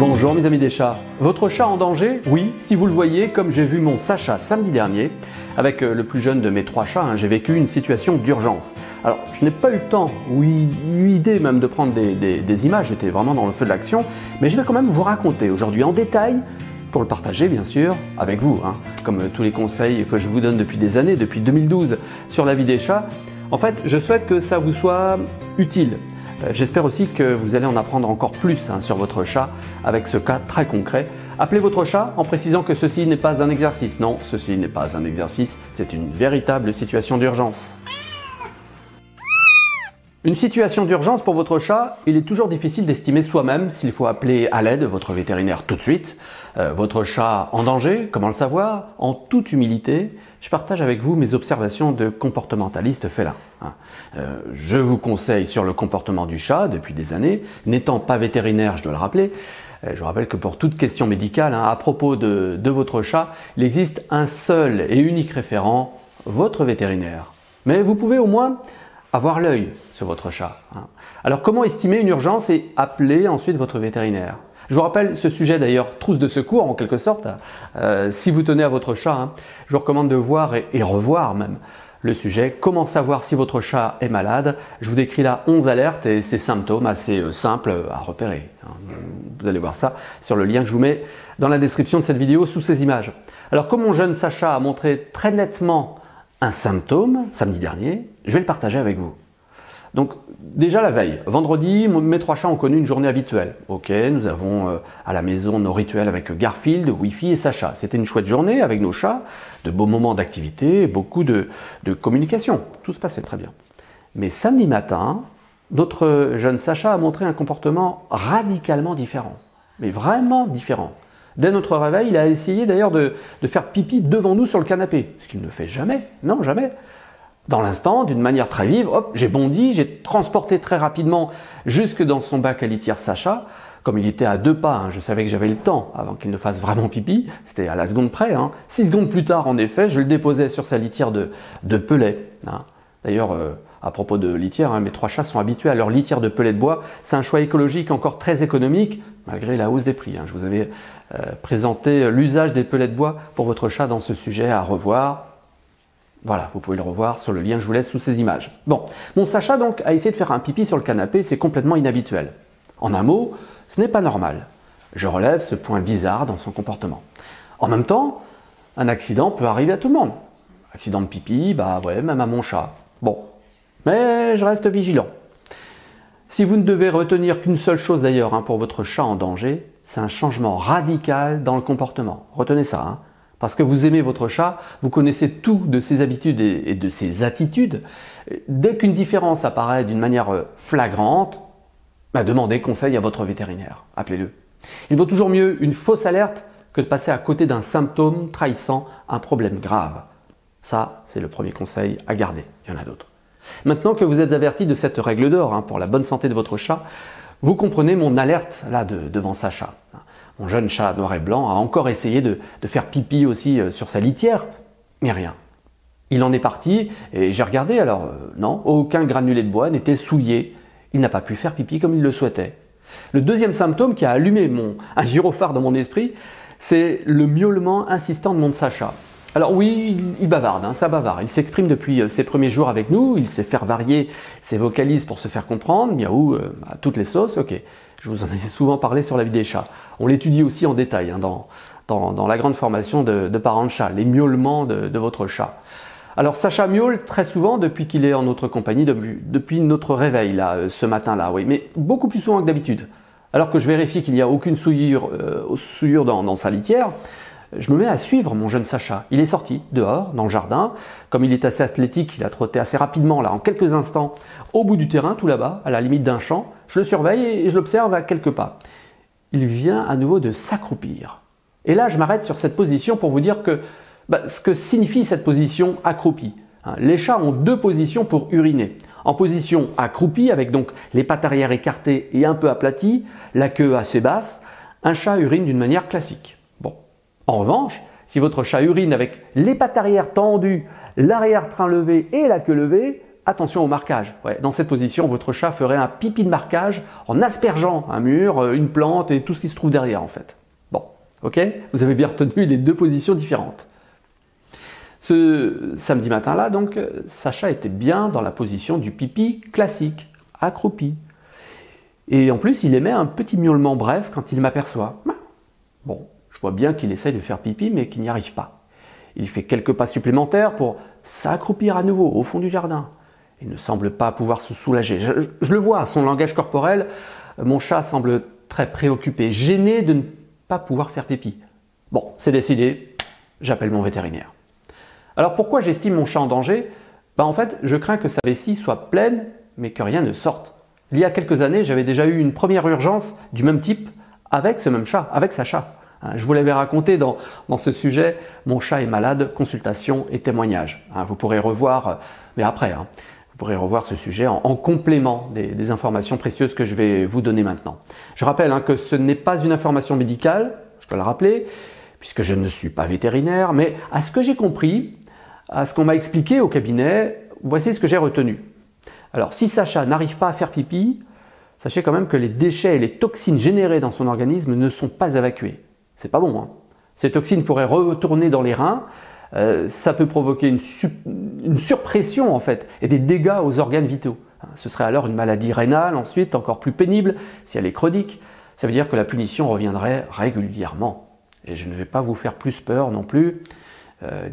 Bonjour mes amis des chats. Votre chat en danger? Oui, si vous le voyez, comme j'ai vu mon Sacha samedi dernier, avec le plus jeune de mes 3 chats, j'ai vécu une situation d'urgence. Alors, je n'ai pas eu le temps, ou eu idée même de prendre des images, j'étais vraiment dans le feu de l'action, mais je vais quand même vous raconter aujourd'hui en détail, pour le partager bien sûr, avec vous, comme tous les conseils que je vous donne depuis des années, depuis 2012, sur la vie des chats. En fait, je souhaite que ça vous soit utile. J'espère aussi que vous allez en apprendre encore plus sur votre chat avec ce cas très concret. Appelez votre chat en précisant que ceci n'est pas un exercice. Non, ceci n'est pas un exercice, c'est une véritable situation d'urgence. Une situation d'urgence pour votre chat, il est toujours difficile d'estimer soi-même s'il faut appeler à l'aide votre vétérinaire tout de suite. Votre chat en danger, comment le savoir? En toute humilité, je partage avec vous mes observations de comportementaliste félin. Je vous conseille sur le comportement du chat depuis des années, n'étant pas vétérinaire, je dois le rappeler. Je vous rappelle que pour toute question médicale à propos de votre chat, il existe un seul et unique référent, votre vétérinaire. Mais vous pouvez au moins avoir l'œil sur votre chat. Alors comment estimer une urgence et appeler ensuite votre vétérinaire? Je vous rappelle ce sujet d'ailleurs, trousse de secours en quelque sorte. Si vous tenez à votre chat, je vous recommande de voir et revoir même le sujet. Comment savoir si votre chat est malade? Je vous décris là 11 alertes et ces symptômes assez simples à repérer. Vous allez voir ça sur le lien que je vous mets dans la description de cette vidéo sous ces images. Alors comme mon jeune Sacha a montré très nettement un symptôme samedi dernier, je vais le partager avec vous. Donc déjà la veille, vendredi, mes 3 chats ont connu une journée habituelle. Ok, nous avons à la maison nos rituels avec Garfield, Wi-Fi et Sacha. C'était une chouette journée avec nos chats, de beaux moments d'activité, beaucoup de communication. Tout se passait très bien. Mais samedi matin, notre jeune Sacha a montré un comportement radicalement différent. Mais vraiment différent. Dès notre réveil, il a essayé d'ailleurs de faire pipi devant nous sur le canapé. Ce qu'il ne fait jamais. Non, jamais. Dans l'instant, d'une manière très vive, hop, j'ai bondi, j'ai transporté très rapidement jusque dans son bac à litière Sacha. Comme il était à 2 pas, je savais que j'avais le temps avant qu'il ne fasse vraiment pipi. C'était à la seconde près. 6 secondes plus tard, en effet, je le déposais sur sa litière de pellet. D'ailleurs, à propos de litière, mes 3 chats sont habitués à leur litière de pellet de bois. C'est un choix écologique encore très économique, malgré la hausse des prix. Je vous avais présenté l'usage des pellets de bois pour votre chat dans ce sujet à revoir. Voilà, vous pouvez le revoir sur le lien que je vous laisse sous ces images. Bon, mon Sacha donc a essayé de faire un pipi sur le canapé, c'est complètement inhabituel. En un mot, ce n'est pas normal. Je relève ce point bizarre dans son comportement. En même temps, un accident peut arriver à tout le monde. Accident de pipi, même à mon chat. Bon, mais je reste vigilant. Si vous ne devez retenir qu'une seule chose d'ailleurs pour votre chat en danger, c'est un changement radical dans le comportement. Retenez ça, Parce que vous aimez votre chat, vous connaissez tout de ses habitudes et de ses attitudes. Dès qu'une différence apparaît d'une manière flagrante, demandez conseil à votre vétérinaire. Appelez-le. Il vaut toujours mieux une fausse alerte que de passer à côté d'un symptôme trahissant un problème grave. Ça, c'est le premier conseil à garder. Il y en a d'autres. Maintenant que vous êtes averti de cette règle d'or pour la bonne santé de votre chat, vous comprenez mon alerte là devant Sacha. Mon jeune chat noir et blanc a encore essayé de faire pipi aussi sur sa litière, mais rien. Il en est parti et j'ai regardé, alors non, aucun granulé de bois n'était souillé. Il n'a pas pu faire pipi comme il le souhaitait. Le deuxième symptôme qui a allumé un gyrophare dans mon esprit, c'est le miaulement insistant de mon Sacha. Alors oui, il bavarde, ça bavarde. Il s'exprime depuis ses premiers jours avec nous, il sait faire varier ses vocalises pour se faire comprendre, miaou, à toutes les sauces, ok. Je vous en ai souvent parlé sur la vie des chats. On l'étudie aussi en détail dans la grande formation de parents de chat, les miaulements de votre chat. Alors Sacha miaule très souvent depuis qu'il est en notre compagnie, depuis notre réveil là, ce matin-là, oui, mais beaucoup plus souvent que d'habitude. Alors que je vérifie qu'il n'y a aucune souillure dans sa litière, je me mets à suivre mon jeune Sacha. Il est sorti dehors, dans le jardin. Comme il est assez athlétique, il a trotté assez rapidement, là, en quelques instants, au bout du terrain, tout là-bas, à la limite d'un champ. Je le surveille et je l'observe à quelques pas. Il vient à nouveau de s'accroupir. Et là, je m'arrête sur cette position pour vous dire que ce que signifie cette position accroupie. Les chats ont 2 positions pour uriner. En position accroupie, avec donc les pattes arrière écartées et un peu aplaties, la queue assez basse, un chat urine d'une manière classique. En revanche, si votre chat urine avec les pattes arrière tendues, l'arrière-train levé et la queue levée, attention au marquage. Ouais, dans cette position, votre chat ferait un pipi de marquage en aspergeant un mur, une plante et tout ce qui se trouve derrière en fait. Bon, ok? Vous avez bien retenu les deux positions différentes. Ce samedi matin-là, donc, Sacha était bien dans la position du pipi classique, accroupi. Et en plus, il émet un petit miaulement bref quand il m'aperçoit. Bon, je vois bien qu'il essaye de faire pipi, mais qu'il n'y arrive pas. Il fait quelques pas supplémentaires pour s'accroupir à nouveau au fond du jardin. Il ne semble pas pouvoir se soulager. Je le vois à son langage corporel, mon chat semble très préoccupé, gêné de ne pas pouvoir faire pipi. Bon, c'est décidé, j'appelle mon vétérinaire. Alors pourquoi j'estime mon chat en danger? En fait, je crains que sa vessie soit pleine, mais que rien ne sorte. Il y a quelques années, j'avais déjà eu une première urgence du même type avec ce même chat, avec Sacha. Je vous l'avais raconté dans ce sujet, mon chat est malade, consultation et témoignage. Vous pourrez revoir, mais après, vous pourrez revoir ce sujet en complément des informations précieuses que je vais vous donner maintenant. Je rappelle que ce n'est pas une information médicale, je dois le rappeler, puisque je ne suis pas vétérinaire, mais à ce que j'ai compris, à ce qu'on m'a expliqué au cabinet, voici ce que j'ai retenu. Alors, si Sacha n'arrive pas à faire pipi, sachez quand même que les déchets et les toxines générées dans son organisme ne sont pas évacués. C'est pas bon. Ces toxines pourraient retourner dans les reins, ça peut provoquer une surpression en fait et des dégâts aux organes vitaux. Ce serait alors une maladie rénale, ensuite encore plus pénible si elle est chronique. Ça veut dire que la punition reviendrait régulièrement. Et je ne vais pas vous faire plus peur non plus,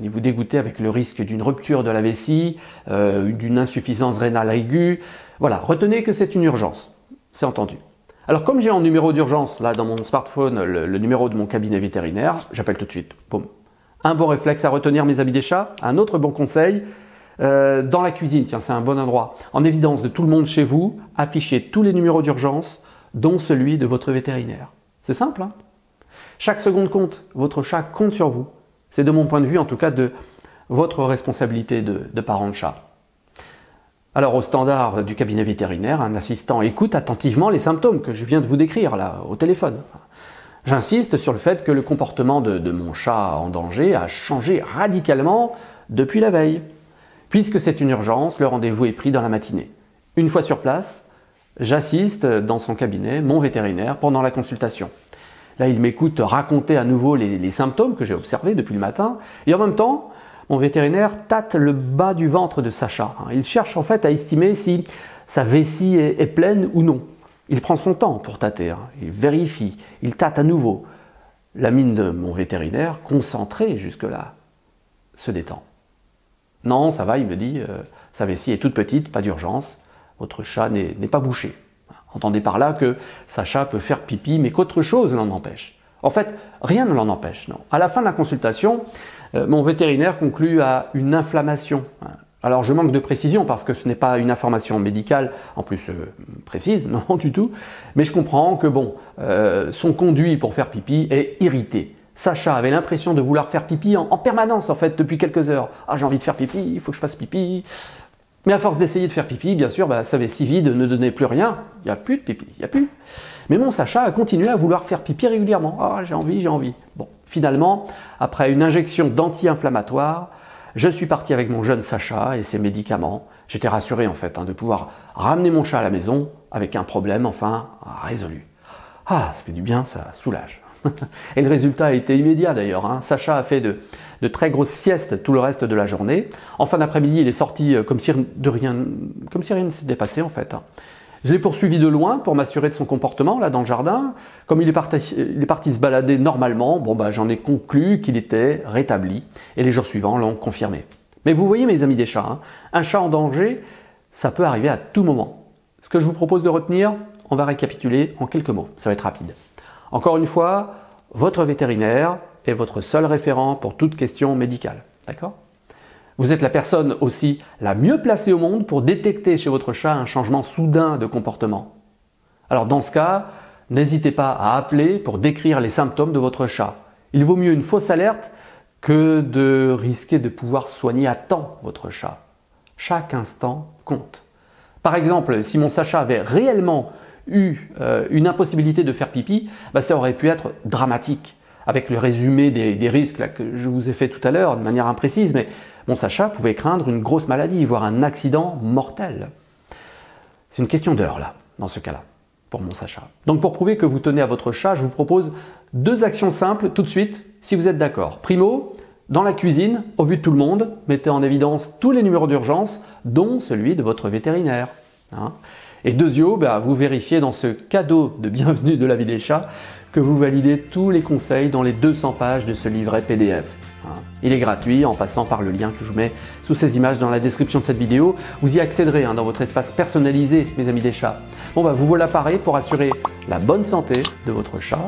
ni vous dégoûter avec le risque d'une rupture de la vessie, d'une insuffisance rénale aiguë. Voilà, retenez que c'est une urgence, c'est entendu. Alors comme j'ai en numéro d'urgence, là dans mon smartphone, le numéro de mon cabinet vétérinaire, j'appelle tout de suite. Boum. Un bon réflexe à retenir, mes amis des chats. Un autre bon conseil, dans la cuisine, tiens c'est un bon endroit, en évidence de tout le monde chez vous, affichez tous les numéros d'urgence, dont celui de votre vétérinaire. C'est simple, hein? Chaque seconde compte, votre chat compte sur vous. C'est de mon point de vue en tout cas de votre responsabilité de parent de chat. Alors au standard du cabinet vétérinaire, un assistant écoute attentivement les symptômes que je viens de vous décrire là au téléphone. J'insiste sur le fait que le comportement de mon chat en danger a changé radicalement depuis la veille. Puisque c'est une urgence, le rendez-vous est pris dans la matinée. Une fois sur place, j'assiste dans son cabinet, mon vétérinaire, pendant la consultation. Là, il m'écoute raconter à nouveau les symptômes que j'ai observés depuis le matin. Et en même temps, mon vétérinaire tâte le bas du ventre de Sacha. Il cherche en fait à estimer si sa vessie est pleine ou non. Il prend son temps pour tâter, il vérifie, il tâte à nouveau. La mine de mon vétérinaire, concentrée jusque-là, se détend. Non, ça va, il me dit, sa vessie est toute petite, pas d'urgence, votre chat n'est pas bouché. Entendez par là que Sacha peut faire pipi, mais qu'autre chose l'en empêche. En fait, rien ne l'en empêche, non. À la fin de la consultation, mon vétérinaire conclut à une inflammation. Alors je manque de précision parce que ce n'est pas une information médicale, en plus précise, non du tout, mais je comprends que bon, son conduit pour faire pipi est irrité. Sacha avait l'impression de vouloir faire pipi en permanence en fait depuis quelques heures. Ah j'ai envie de faire pipi, il faut que je fasse pipi. Mais à force d'essayer de faire pipi, bien sûr, sa vessie vide ne donnait plus rien. Il n'y a plus de pipi, il n'y a plus. Mais mon Sacha a continué à vouloir faire pipi régulièrement. Ah j'ai envie, j'ai envie. Bon, finalement, après une injection d'anti-inflammatoire, je suis parti avec mon jeune Sacha et ses médicaments. J'étais rassuré en fait de pouvoir ramener mon chat à la maison avec un problème enfin résolu. Ah, ça fait du bien, ça soulage. Et le résultat a été immédiat d'ailleurs. Sacha a fait de très grosses siestes tout le reste de la journée. En fin d'après-midi, il est sorti comme si rien ne s'était passé en fait. Je l'ai poursuivi de loin pour m'assurer de son comportement là dans le jardin. Comme il est parti se balader normalement, j'en ai conclu qu'il était rétabli et les jours suivants l'ont confirmé. Mais vous voyez mes amis des chats, un chat en danger, ça peut arriver à tout moment. Ce que je vous propose de retenir, on va récapituler en quelques mots, ça va être rapide. Encore une fois, votre vétérinaire est votre seul référent pour toute question médicale, d'accord ? Vous êtes la personne aussi la mieux placée au monde pour détecter chez votre chat un changement soudain de comportement. Alors dans ce cas, n'hésitez pas à appeler pour décrire les symptômes de votre chat. Il vaut mieux une fausse alerte que de risquer de pouvoir soigner à temps votre chat. Chaque instant compte. Par exemple, si mon Sacha avait réellement eu une impossibilité de faire pipi, ça aurait pu être dramatique. Avec le résumé des risques là, que je vous ai fait tout à l'heure de manière imprécise, mais Mon Sacha pouvait craindre une grosse maladie, voire un accident mortel. C'est une question d'heure là, dans ce cas-là, pour mon Sacha. Donc pour prouver que vous tenez à votre chat, je vous propose 2 actions simples tout de suite, si vous êtes d'accord. Primo, dans la cuisine, au vu de tout le monde, mettez en évidence tous les numéros d'urgence, dont celui de votre vétérinaire. Et deuxio, vous vérifiez dans ce cadeau de bienvenue de la vie des chats que vous validez tous les conseils dans les 200 pages de ce livret PDF. Il est gratuit en passant par le lien que je vous mets sous ces images dans la description de cette vidéo. Vous y accéderez dans votre espace personnalisé, mes amis des chats. Bon, vous voilà paré pour assurer la bonne santé de votre chat.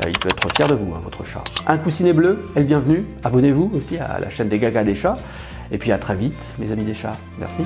Il peut être fier de vous, votre chat. Un coussinet bleu est le bienvenu. Abonnez-vous aussi à la chaîne des Gagas des chats. Et puis à très vite, mes amis des chats. Merci.